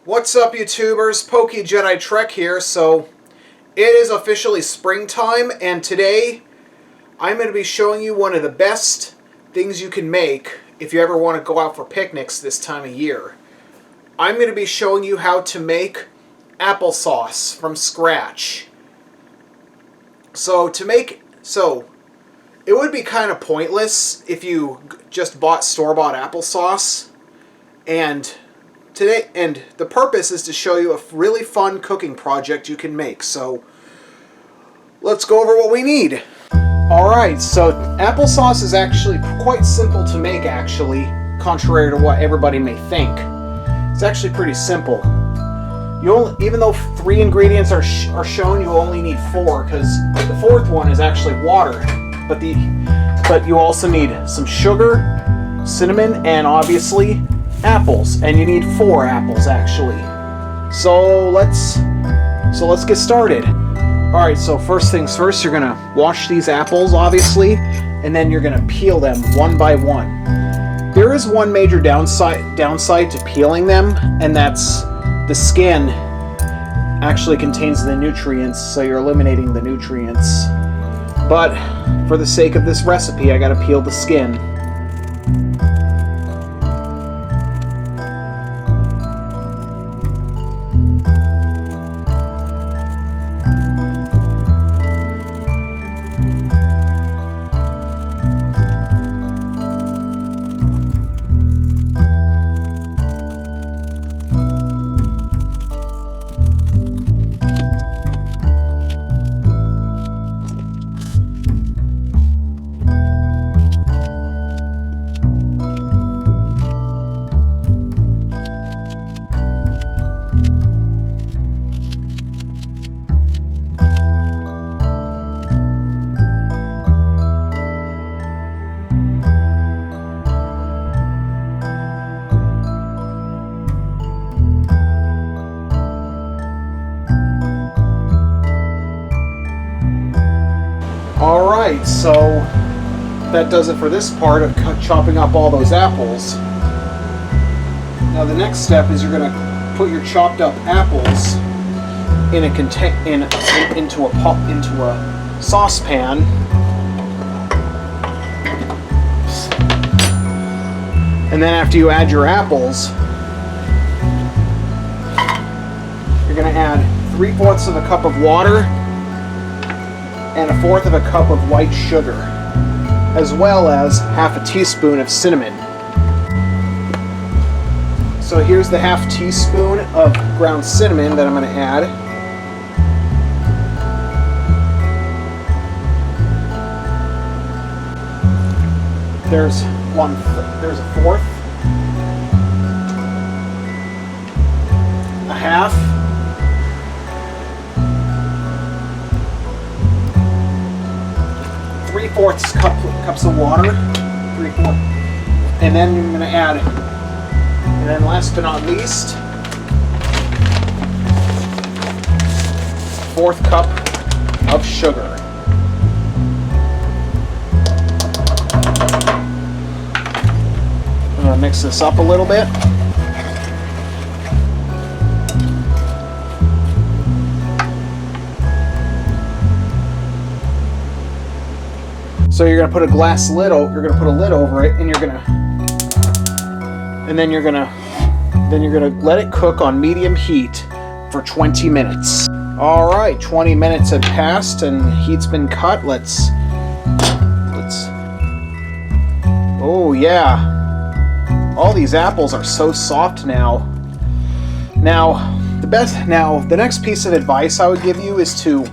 What's up, YouTubers? PokeJediTrek's here. So it is officially springtime, and today I'm going to be showing you one of the best things you can make if you ever want to go out for picnics this time of year. I'm going to be showing you how to make applesauce from scratch. So it would be kind of pointless if you just bought store-bought applesauce, and the purpose is to show you a really fun cooking project you can make. So let's go over what we need. Alright, so applesauce is actually quite simple to make, actually, contrary to what everybody may think. It's actually pretty simple. Even though 3 ingredients are shown, you only need 4, because the 4th one is actually water. But you also need some sugar, cinnamon, and obviously apples, and you need 4 apples actually. So let's get started. Alright, so first things first, you're gonna wash these apples obviously, and then you're gonna peel them one by one. There is one major downside to peeling them, and that's the skin actually contains the nutrients, so you're eliminating the nutrients. But for the sake of this recipe, I gotta peel the skin. Alright, so that does it for this part of chopping up all those apples. Now the next step is you're going to put your chopped up apples into a saucepan. And then after you add your apples, you're going to add 3/4 of a cup of water and 1/4 of a cup of white sugar, as well as 1/2 teaspoon of cinnamon. So here's the 1/2 teaspoon of ground cinnamon that I'm going to add. There's a 1/4, a 1/2, cups of water, 3/4, and then I'm going to add, and then last but not least, 1/4 cup of sugar. I'm going to mix this up a little bit. So you're gonna put a glass lid. You're gonna put a lid over it, and then you're gonna let it cook on medium heat for 20 minutes. All right, 20 minutes had passed, and heat's been cut. Let's. Oh yeah, all these apples are so soft now. Now the next piece of advice I would give you is to.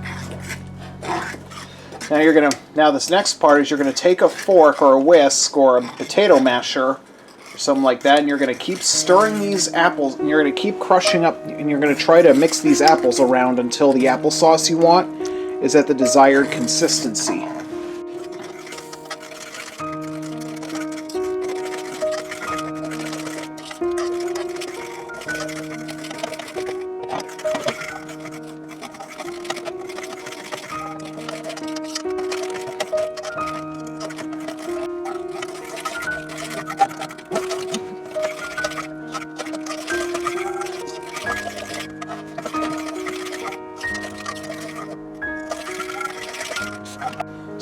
Now this next part is you're going to take a fork or a whisk or a potato masher or something like that, and you're going to keep stirring these apples, and you're going to keep crushing up, and you're going to try to mix these apples around until the applesauce you want is at the desired consistency.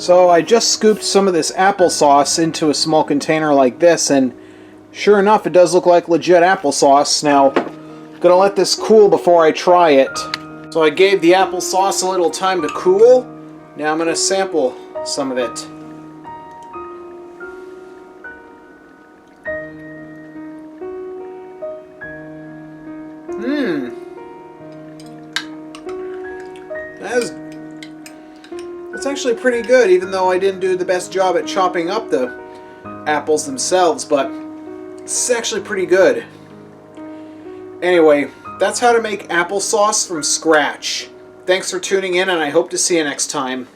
So I just scooped some of this applesauce into a small container like this, and sure enough, it does look like legit applesauce. Now, gonna let this cool before I try it. So I gave the applesauce a little time to cool. Now I'm gonna sample some of it. That's actually pretty good, even though I didn't do the best job at chopping up the apples themselves, but this is actually pretty good. Anyway, that's how to make applesauce from scratch. Thanks for tuning in, and I hope to see you next time.